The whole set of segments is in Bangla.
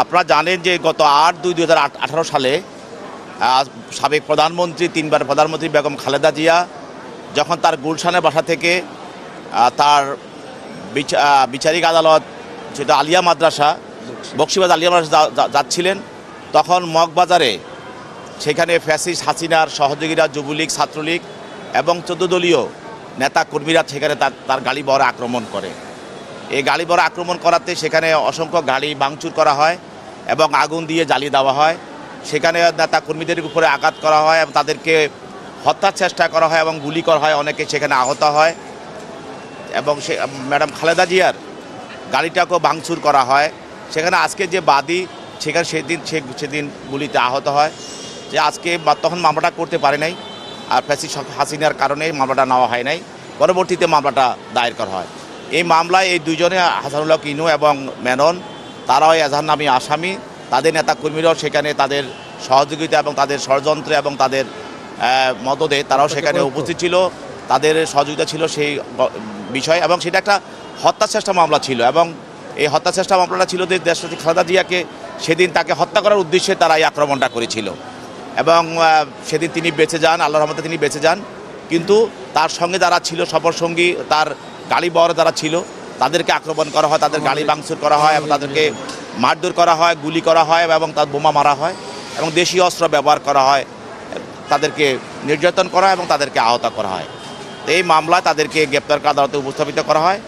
আপনারা জানেন যে গত ৮/২/২০১৮ সালে সাবেক প্রধানমন্ত্রী, ৩বার প্রধানমন্ত্রী বেগম খালেদা জিয়া যখন তার গুলশানের বাসা থেকে তার বিচারিক আদালত যেটা আলিয়া মাদ্রাসা, বকশিবাজ আলিয়া মাদ্রাসা যাচ্ছিলেন, তখন মগবাজারে সেখানে ফ্যাসিস্ট হাসিনার সহযোগীরা, যুবলীগ, ছাত্রলীগ এবং ১৪ দলীয় নেতা কর্মীরা সেখানে তার গাড়ি বহরে আক্রমণ করে। এই গাড়ি বহরে আক্রমণ করাতে সেখানে অসংখ্য গাড়ি ভাঙচুর করা হয় এবং আগুন দিয়ে জ্বালিয়ে দেওয়া হয়। সেখানে নেতা কর্মীদের উপরে আঘাত করা হয় এবং তাদেরকে হত্যার চেষ্টা করা হয় এবং গুলি করা হয়, অনেকে সেখানে আহত হয় এবং ম্যাডাম খালেদা জিয়ার গাড়িটাকেও ভাঙচুর করা হয়। সেখানে আজকে যে বাদী সেদিন গুলিতে আহত হয়, যে আজকে তখন মামলাটা করতে পারে নাই, আর ফ্যাসিস্ট হাসিনার কারণে মামলাটা নেওয়া হয় নাই। পরবর্তীতে মামলাটা দায়ের করা হয়। এই মামলায় এই দুইজনে, হাসানুল হক ইনু এবং মেনন, তারাও এজাহারনামী আসামি। তাদের নেতাকর্মীরাও সেখানে তাদের সহযোগিতা এবং তাদের ষড়যন্ত্র এবং তাদের মদদে তারাও সেখানে উপস্থিত ছিল, তাদের সহযোগিতা ছিল সেই বিষয়। এবং সেটা একটা হত্যা চেষ্টা মামলা ছিল এবং এই হত্যা চেষ্টা মামলাটা ছিল যে দেশনেত্রী খালেদা জিয়াকে সেদিন তাকে হত্যা করার উদ্দেশ্যে তারা এই আক্রমণটা করেছিল এবং সেদিন তিনি বেঁচে যান, আল্লাহর রহমতে তিনি বেঁচে যান। কিন্তু তার সঙ্গে যারা ছিল, সফরসঙ্গী, তার গাড়ি বহরে যারা ছিল, তাদেরকে আক্রমণ করা হয়, তাদের গাড়ি ভাঙচুর করা হয় এবং তাদেরকে মারধর করা হয়, গুলি করা হয় এবং তার বোমা মারা হয় এবং দেশীয় অস্ত্র ব্যবহার করা হয়, তাদেরকে নির্যাতন করা হয় এবং তাদেরকে আহত করা হয়। এই মামলায় তাদেরকে গ্রেপ্তার করে আদালতে উপস্থাপিত করা হয়।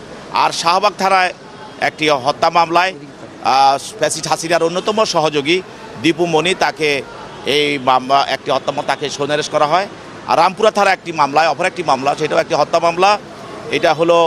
আর শাহবাগ থানায় একটি হত্যা মামলায় ফ্যাসিস্ট হাসিনার অন্যতম সহযোগী দীপু মনি, তাকে এই মামলা একটি হত্যা তাকে সন্দেহ করা হয়। আর রামপুরা থানার একটি মামলায়, অপর একটি মামলা, সেটাও একটি হত্যা মামলা। এটা হলো